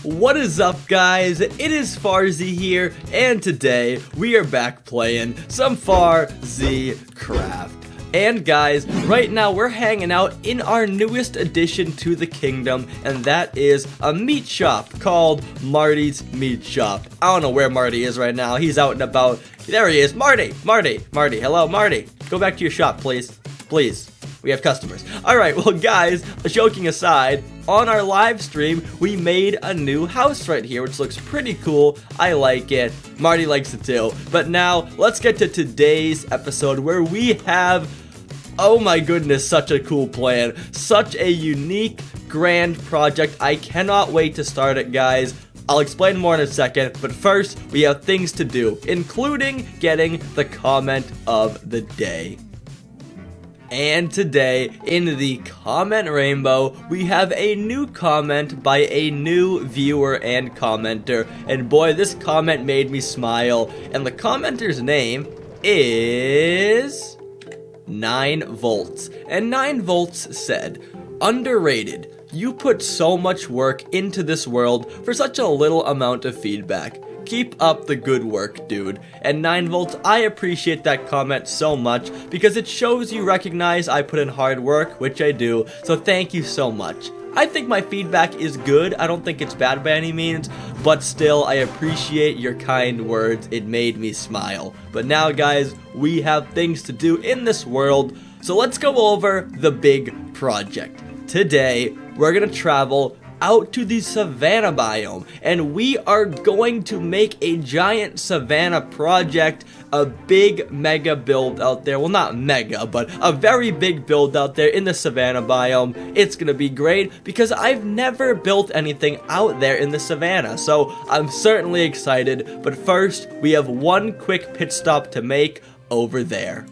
What is up, guys? It is Farzy here, and today we are back playing some FarzyCraft. And guys, right now we're hanging out in our newest addition to the kingdom, and that is a meat shop called Marty's Meat Shop. I don't know where Marty is right now. He's out and about. There he is. Marty. Hello, Marty. Go back to your shop, please. Please. We have customers. Alright, well guys, joking aside, on our live stream, we made a new house right here, which looks pretty cool. I like it. Marty likes it too. But now, let's get to today's episode where we have, oh my goodness, such a cool plan. Such a unique, grand project. I cannot wait to start it, guys. I'll explain more in a second, but first, we have things to do, including getting the comment of the day. And today, in the comment rainbow, we have a new comment by a new viewer and commenter. And boy, this comment made me smile. And the commenter's name is 9 volts. And 9 volts said, "Underrated. You put so much work into this world for such a little amount of feedback. Keep up the good work, dude." And 9 volts, I appreciate that comment so much because it shows you recognize I put in hard work, which I do, so thank you so much. I think my feedback is good. I don't think it's bad by any means, but still, I appreciate your kind words. It made me smile. But now, guys, we have things to do in this world, so let's go over the big project. Today, we're gonna travel out to the savanna biome, and we are going to make a giant savanna project, a big mega build out there. Well, not mega, but a very big build out there in the savanna biome. It's gonna be great because I've never built anything out there in the savanna, so I'm certainly excited. But first, we have one quick pit stop to make over there.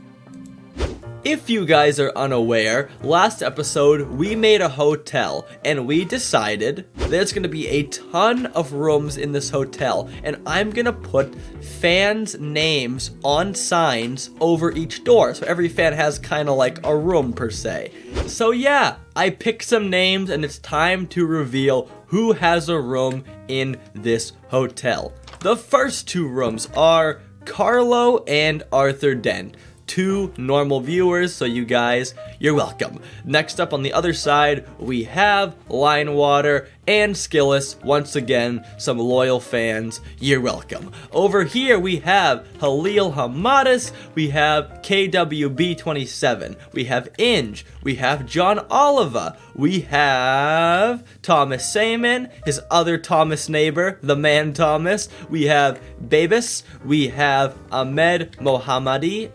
If you guys are unaware, last episode we made a hotel and we decided there's gonna be a ton of rooms in this hotel, and I'm gonna put fans' names on signs over each door, so every fan has kind of like a room per se. So yeah, I picked some names and it's time to reveal who has a room in this hotel. The first 2 rooms are Carlo and Arthur Dent. 2 normal viewers, so you guys, you're welcome. Next up on the other side, we have Linewater and Skillis. Once again, some loyal fans, you're welcome. Over here, we have Halil Hamadis, we have KWB27, we have Inge, we have John Oliva, we have Thomas Sayman, his other Thomas neighbor, the man Thomas, we have Babis, we have Ahmed Mohammadi,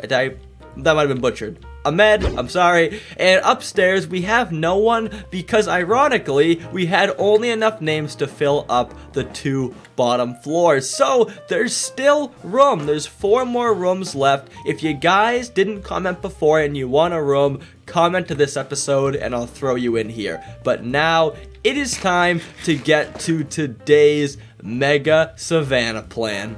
that might have been butchered. Ahmed, I'm sorry. And upstairs, we have no one because ironically, we had only enough names to fill up the 2 bottom floors. So there's still room. There's 4 more rooms left. If you guys didn't comment before and you want a room, comment to this episode and I'll throw you in here. But now it is time to get to today's mega savanna plan.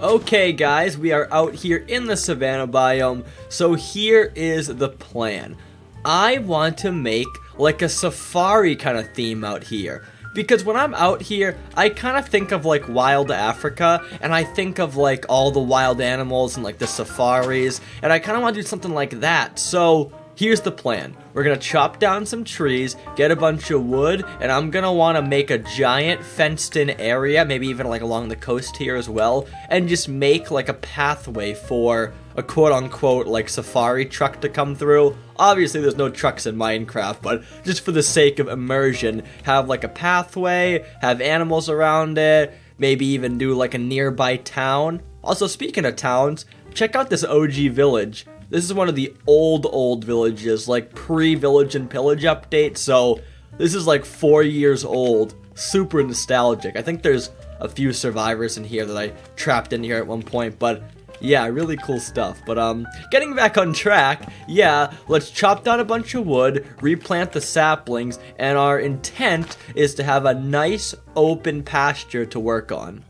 Okay guys, we are out here in the savanna biome, so here is the plan. I want to make like a safari kind of theme out here. Because when I'm out here, I kind of think of like wild Africa, and I think of like all the wild animals and like the safaris, and I kind of want to do something like that. So here's the plan. We're gonna chop down some trees, get a bunch of wood, and I'm gonna wanna make a giant fenced-in area, maybe even like along the coast here as well, and just make like a pathway for a quote-unquote like safari truck to come through. Obviously there's no trucks in Minecraft, but just for the sake of immersion, have like a pathway, have animals around it, maybe even do like a nearby town. Also, speaking of towns, check out this OG village. This is one of the old villages, like pre-Village and Pillage update, so this is like 4 years old. Super nostalgic. I think there's a few survivors in here that I trapped in here at one point, but yeah, really cool stuff. But getting back on track, yeah, let's chop down a bunch of wood, replant the saplings, and our intent is to have a nice open pasture to work on.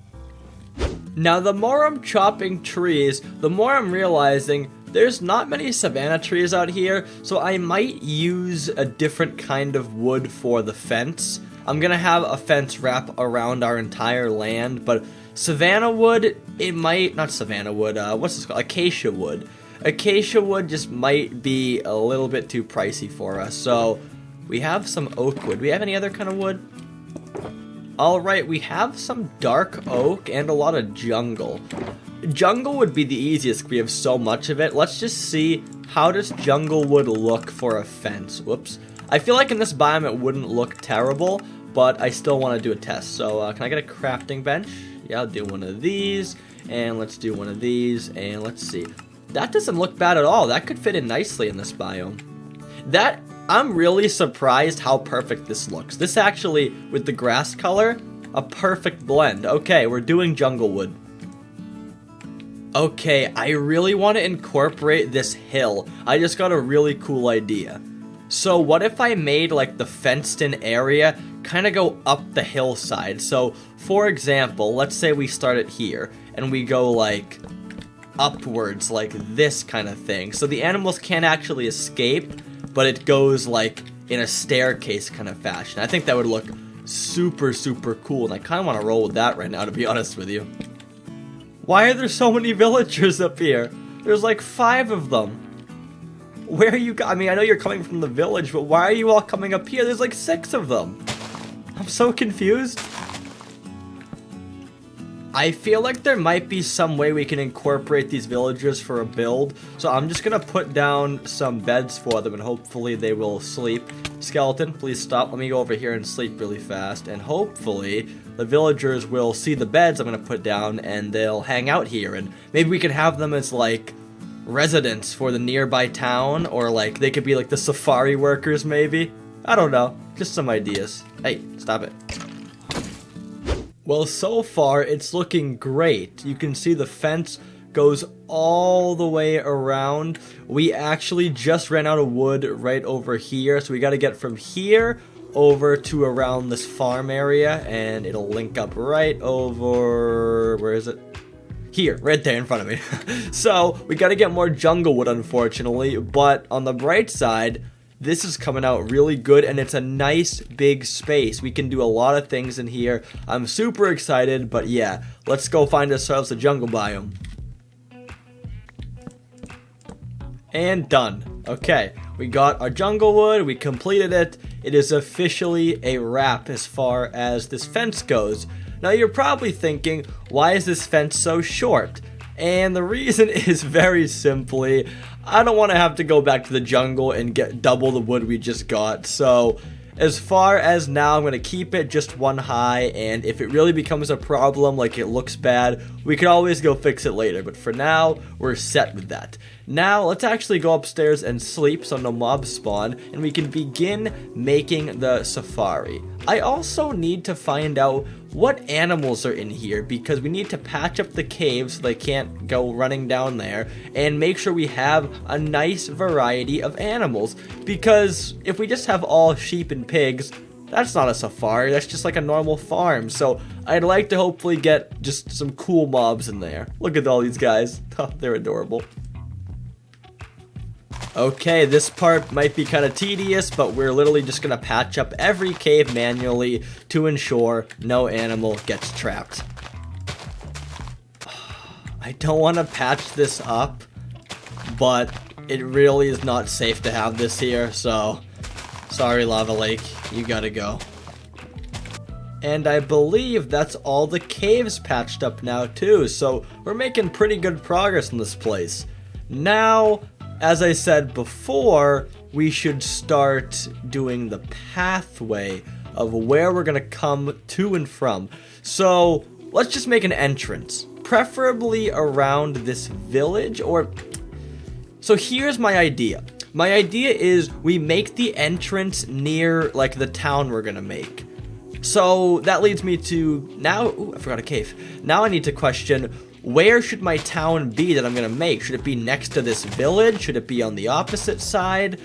Now, the more I'm chopping trees, the more I'm realizing there's not many savanna trees out here, so I might use a different kind of wood for the fence. I'm gonna have a fence wrap around our entire land, but Savannah wood, it might, not Savannah wood, what's this called? Acacia wood. Acacia wood just might be a little bit too pricey for us, so we have some oak wood. Do we have any other kind of wood? Alright, we have some dark oak and a lot of jungle. Jungle would be the easiest, we have so much of it. Let's just see, how does jungle wood look for a fence? Whoops. I feel like in this biome it wouldn't look terrible, but I still want to do a test. So can I get a crafting bench? Yeah, I'll do one of these, and let's do one of these, and let's see. That doesn't look bad at all. That could fit in nicely in this biome. I'm really surprised how perfect this looks. This actually, with the grass color, a perfect blend. Okay, we're doing jungle wood. Okay, I really want to incorporate this hill. I just got a really cool idea. So what if I made like the fenced in area kind of go up the hillside? So for example, let's say we start it here and we go like upwards like this kind of thing. So the animals can't actually escape, but it goes like in a staircase kind of fashion. I think that would look super, super cool, and I kind of want to roll with that right now, to be honest with you. Why are there so many villagers up here? There's like 5 of them. Where are you? I mean, I know you're coming from the village, but why are you all coming up here? There's like 6 of them. I'm so confused. I feel like there might be some way we can incorporate these villagers for a build. So I'm just going to put down some beds for them and hopefully they will sleep. Skeleton, please stop. Let me go over here and sleep really fast. And hopefully the villagers will see the beds I'm going to put down and they'll hang out here. And maybe we can have them as like residents for the nearby town, or like they could be like the safari workers maybe. I don't know. Just some ideas. Hey, stop it. Well, so far, it's looking great. You can see the fence goes all the way around. We actually just ran out of wood right over here, so we got to get from here over to around this farm area, and it'll link up right over... where is it? Here, right there in front of me. So, we got to get more jungle wood, unfortunately, but on the bright side, this is coming out really good, and it's a nice big space. We can do a lot of things in here. I'm super excited, but yeah, let's go find ourselves a jungle biome. And done. Okay, we got our jungle wood, we completed it. It is officially a wrap as far as this fence goes. Now you're probably thinking, why is this fence so short? And the reason is very simply, I don't want to have to go back to the jungle and get double the wood we just got. So as far as now, I'm going to keep it just 1 high, and if it really becomes a problem, like it looks bad, we can always go fix it later. But for now, we're set with that. Now, let's actually go upstairs and sleep so no mobs spawn, and we can begin making the safari. I also need to find out what animals are in here, because we need to patch up the caves so they can't go running down there, and make sure we have a nice variety of animals, because if we just have all sheep and pigs, that's not a safari, that's just like a normal farm. So I'd like to hopefully get just some cool mobs in there. Look at all these guys. Oh, they're adorable. Okay, this part might be kind of tedious, but we're literally just going to patch up every cave manually to ensure no animal gets trapped. I don't want to patch this up, but it really is not safe to have this here, so sorry, Lava Lake, you gotta go. And I believe that's all the caves patched up now too, so we're making pretty good progress in this place. Now, as I said before, we should start doing the pathway of where we're gonna come to and from. So let's just make an entrance, preferably around this village, or... So here's my idea. My idea is we make the entrance near like the town we're gonna make. So that leads me to now, ooh, I forgot a cave. Now I need to question, where should my town be that I'm gonna make? Should it be next to this village? Should it be on the opposite side?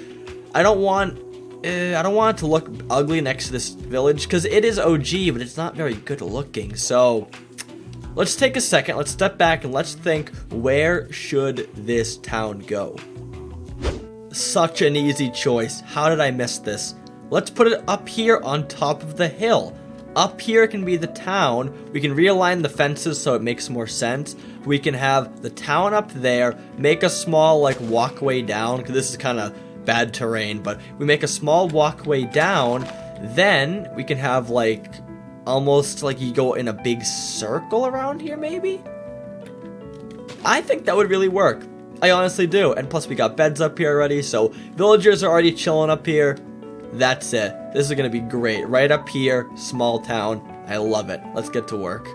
I don't want it to look ugly next to this village, because it is OG, but it's not very good looking. So let's take a second, let's step back, and let's think, where should this town go? Such an easy choice. How did I miss this? let's put it up here on top of the hill. Up here can be the town. We can realign the fences so it makes more sense. We can have the town up there, make a small like walkway down, because this is kind of bad terrain, but we make a small walkway down. Then we can have like almost like you go in a big circle around here maybe? I think that would really work. I honestly do. And plus we got beds up here already, so villagers are already chilling up here. That's it. This is going to be great. Right up here, small town. I love it. Let's get to work.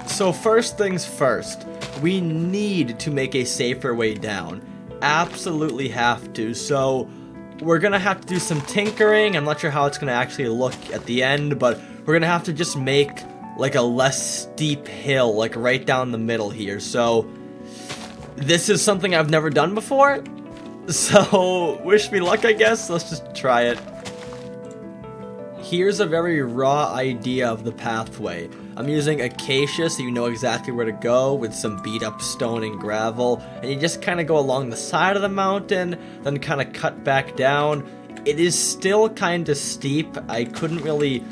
So first things first, we need to make a safer way down. Absolutely have to. So we're going to have to do some tinkering. I'm not sure how it's going to actually look at the end, but we're going to have to just make like a less steep hill, like right down the middle here. So this is something I've never done before. So, wish me luck, I guess. Let's just try it. Here's a very raw idea of the pathway. I'm using acacia so you know exactly where to go with some beat up stone and gravel. And you just kind of go along the side of the mountain, then kind of cut back down. It is still kind of steep. I couldn't really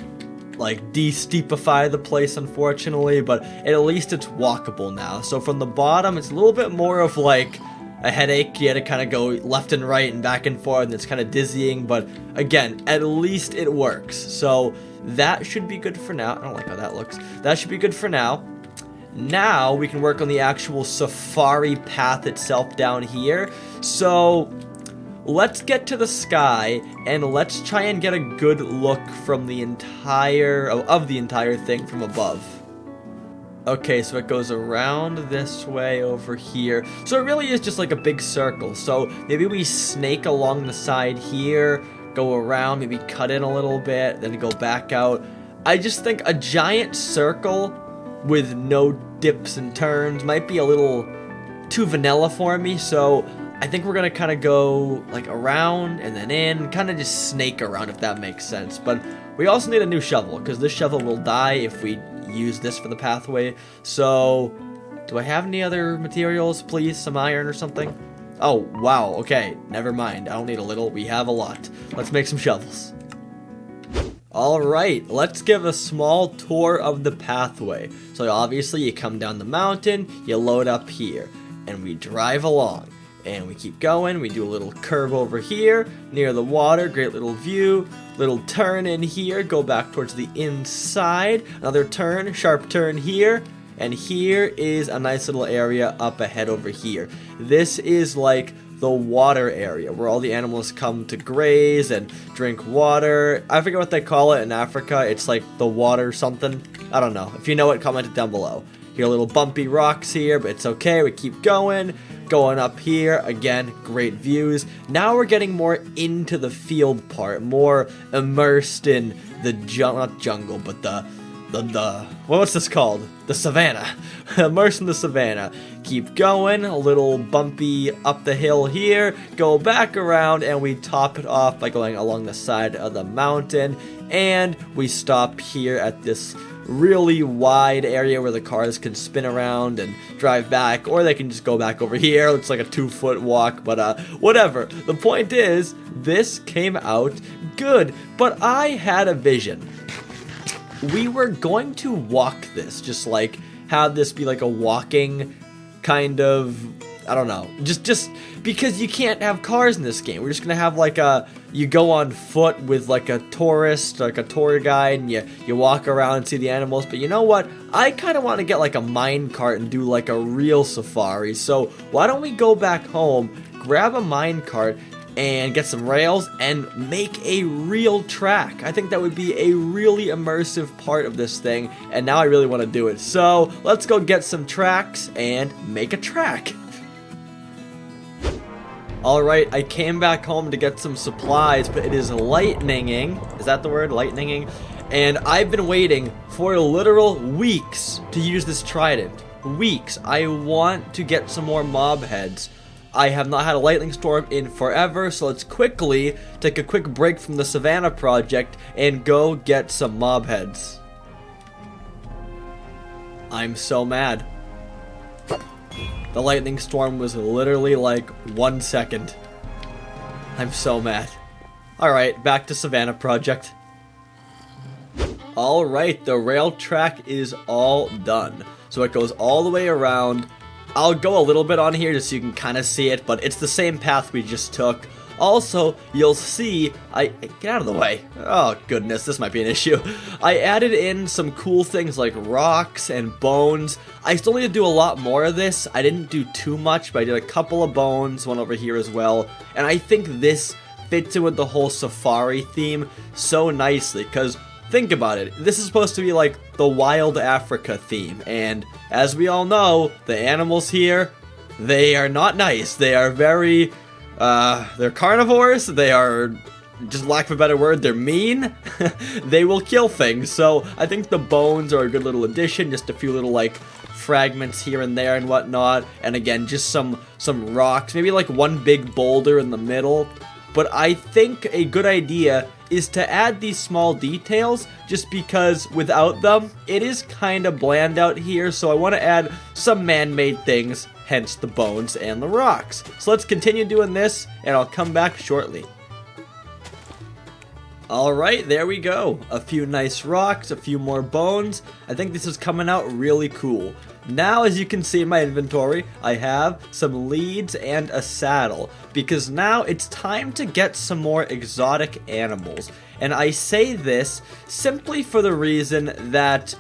like de-steepify the place, unfortunately, but at least it's walkable now. So from the bottom, it's a little bit more of like a headache. You had to kind of go left and right and back and forth, and it's kind of dizzying, but again, at least it works. So that should be good for now. I don't like how that looks. That should be good for now. Now we can work on the actual safari path itself down here. So let's get to the sky and let's try and get a good look from the entire thing from above. Okay, so it goes around this way over here. So it really is just like a big circle. So maybe we snake along the side here, go around, maybe cut in a little bit, then go back out. I just think a giant circle with no dips and turns might be a little too vanilla for me. So I think we're going to kind of go like around and then in, kind of just snake around if that makes sense. But we also need a new shovel because this shovel will die if we use this for the pathway. So do I have any other materials, please? Some iron or something? Oh, wow. Okay, never mind. I don't need a little. We have a lot. Let's make some shovels. All right, let's give a small tour of the pathway. So obviously you come down the mountain, you load up here, and we drive along. And we keep going, we do a little curve over here, near the water, great little view, little turn in here, go back towards the inside, another turn, sharp turn here, and here is a nice little area up ahead over here. This is like the water area, where all the animals come to graze and drink water. I forget what they call it in Africa, it's like the water something, I don't know. If you know it, comment it down below. Here are little bumpy rocks here, but it's okay, we keep going. Going up here, again, great views. Now we're getting more into the field part, more immersed in the not jungle, but the what's this called? The savannah. Immersed in the savannah. Keep going, a little bumpy up the hill here, go back around, and we top it off by going along the side of the mountain, and we stop here at this really wide area where the cars can spin around and drive back, or they can just go back over here. It's like a 2-foot walk, but whatever. The point is, this came out good, but I had a vision. We were going to walk this, just like have this be like a walking kind of, I don't know, just because you can't have cars in this game. We're just gonna have like you go on foot with like a tourist, like a tour guide, and you walk around and see the animals. But you know what? I kind of want to get like a mine cart and do like a real safari. So why don't we go back home, grab a mine cart, and get some rails and make a real track. I think that would be a really immersive part of this thing, and now I really want to do it. So let's go get some tracks and make a track. Alright, I came back home to get some supplies, but it is lightninging. Is that the word? Lightninging? And I've been waiting for literal weeks to use this trident. Weeks. I want to get some more mob heads. I have not had a lightning storm in forever, so let's quickly take a quick break from the Savannah project and go get some mob heads. I'm so mad. The lightning storm was literally like 1 second. I'm so mad. Alright, back to Savannah Project. Alright, the rail track is all done. So it goes all the way around. I'll go a little bit on here just so you can kind of see it, but it's the same path we just took. Also, you'll see, get out of the way. Oh goodness, this might be an issue. I added in some cool things like rocks and bones. I still need to do a lot more of this. I didn't do too much, but I did a couple of bones, one over here as well. And I think this fits in with the whole safari theme so nicely, because think about it. This is supposed to be like the Wild Africa theme, and as we all know, the animals here, they are not nice. They are very, they're carnivores. They are, just lack of a better word, they're mean. They will kill things, so I think the bones are a good little addition. Just a few little, like, fragments here and there and whatnot, and again, just some rocks, maybe like one big boulder in the middle. But I think a good idea is to add these small details, just because without them, it is kind of bland out here, so I want to add some man-made things, hence the bones and the rocks. So let's continue doing this, and I'll come back shortly. Alright, there we go. A few nice rocks, a few more bones. I think this is coming out really cool. Now, as you can see in my inventory, I have some leads and a saddle, because now it's time to get some more exotic animals. And I say this simply for the reason that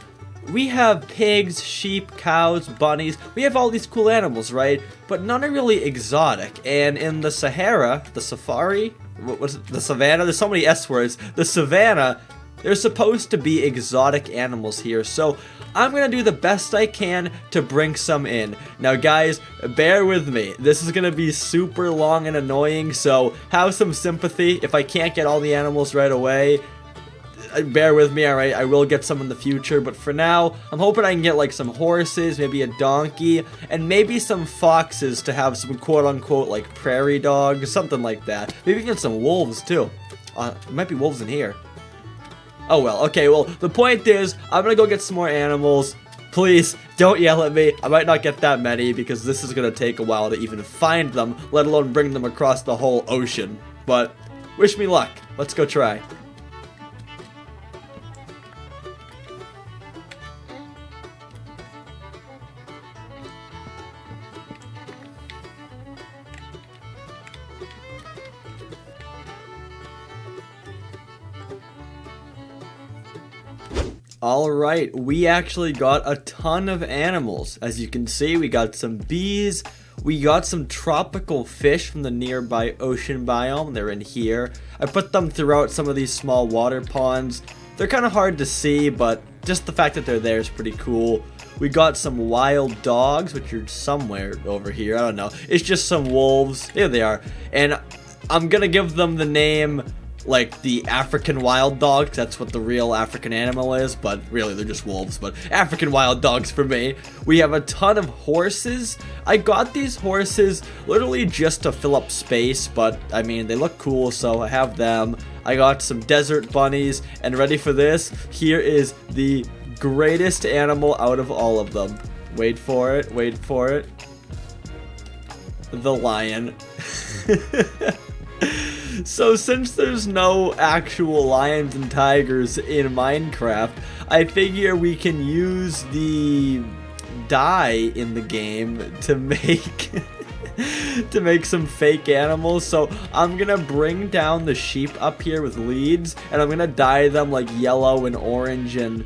we have pigs, sheep, cows, bunnies. We have all these cool animals, right? But none are really exotic. And in the Sahara, the safari, what was it? The savannah? There's so many S words. The savannah, there's supposed to be exotic animals here. So I'm going to do the best I can to bring some in. Now guys, bear with me. This is going to be super long and annoying, so have some sympathy. If I can't get all the animals right away, bear with me, alright? I will get some in the future, but for now, I'm hoping I can get like some horses, maybe a donkey, and maybe some foxes to have some quote-unquote like prairie dogs, something like that. Maybe even some wolves too. There might be wolves in here. Oh well, okay, well, the point is, I'm gonna go get some more animals. Please, don't yell at me. I might not get that many, because this is gonna take a while to even find them, let alone bring them across the whole ocean. But, wish me luck. Let's go try. Alright, we actually got a ton of animals. As you can see, we got some bees, we got some tropical fish from the nearby ocean biome. They're in here. I put them throughout some of these small water ponds. They're kind of hard to see, but just the fact that they're there is pretty cool. We got some wild dogs, which are somewhere over here. I don't know. It's just some wolves. There they are. And I'm gonna give them the name like the African wild dog, 'cause that's what the real African animal is, but really they're just wolves, but African wild dogs for me. We have a ton of horses. I got these horses literally just to fill up space, but I mean, they look cool, so I have them. I got some desert bunnies, and ready for this? Here is the greatest animal out of all of them. Wait for it, wait for it. The lion. So since there's no actual lions and tigers in Minecraft, I figure we can use the dye in the game to make to make some fake animals. So I'm gonna bring down the sheep up here with leads, and I'm gonna dye them like yellow and orange, and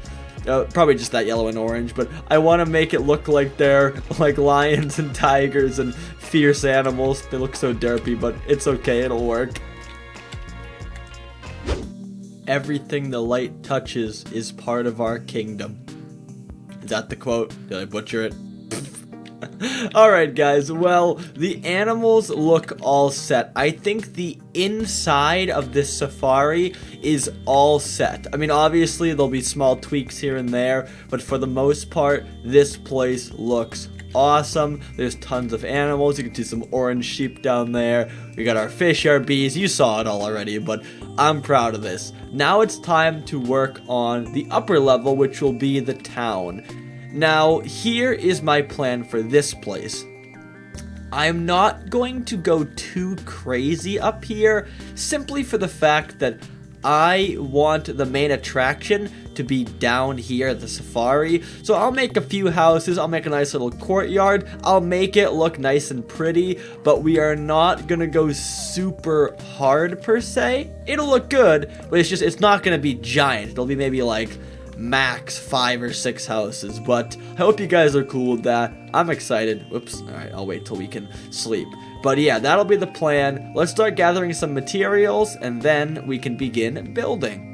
probably just that yellow and orange, but I want to make it look like they're like lions and tigers and fierce animals. They look so derpy, but it's okay, it'll work. Everything the light touches is part of our kingdom. Is that the quote? Did I butcher it? Alright guys, well, the animals look all set. I think the inside of this safari is all set. I mean, obviously there'll be small tweaks here and there, but for the most part, this place looks awesome. There's tons of animals. You can see some orange sheep down there. We got our fish, our bees. You saw it all already, but I'm proud of this. Now it's time to work on the upper level, which will be the town. Now, here is my plan for this place. I'm not going to go too crazy up here, simply for the fact that I want the main attraction to be down here at the safari. So I'll make a few houses, I'll make a nice little courtyard, I'll make it look nice and pretty, but we are not gonna go super hard per se. It'll look good, but it's not gonna be giant. It'll be maybe like max 5 or 6 houses, but I hope you guys are cool with that. I'm excited. Whoops. Alright, I'll wait till we can sleep. But yeah, that'll be the plan. Let's start gathering some materials, and then we can begin building.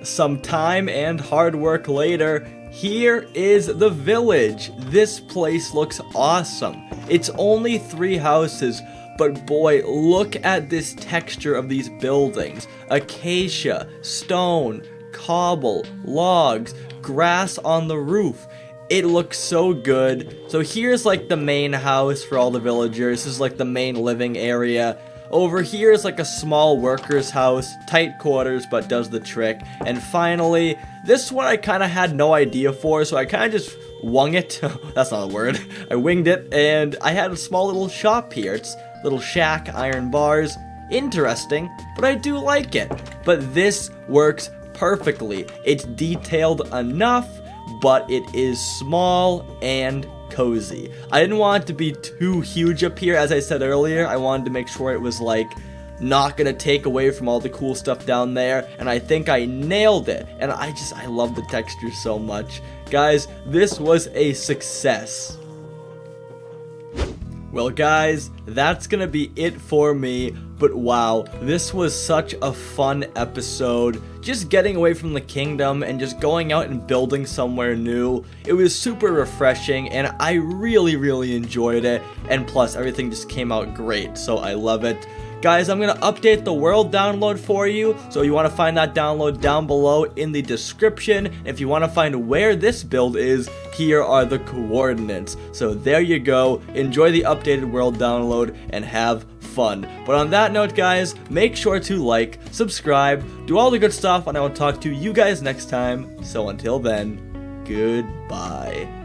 Some time and hard work later, here is the village. This place looks awesome. It's only 3 houses, but boy, look at this texture of these buildings. Acacia, stone, cobble, logs, grass on the roof. It looks so good. So here's like the main house for all the villagers. This is like the main living area. Over here is like a small worker's house, tight quarters, but does the trick. And finally, this one I kind of had no idea for, so I kind of just wung it. That's not a word. I winged it, and I had a small little shop here. It's a little shack, iron bars. Interesting, but I do like it. But this works perfectly. It's detailed enough, but it is small and cozy. I didn't want it to be too huge up here. As I said earlier, I wanted to make sure it was like not gonna take away from all the cool stuff down there, and I think I nailed it. And I love the texture so much. Guys, this was a success. Well guys, that's gonna be it for me, but wow, this was such a fun episode. Just getting away from the kingdom and just going out and building somewhere new. It was super refreshing, and I really enjoyed it, and plus everything just came out great, so I love it. Guys, I'm going to update the world download for you, so you want to find that download down below in the description. If you want to find where this build is, here are the coordinates. So there you go, enjoy the updated world download, and have fun. But on that note guys, make sure to like, subscribe, do all the good stuff, and I will talk to you guys next time. So until then, goodbye.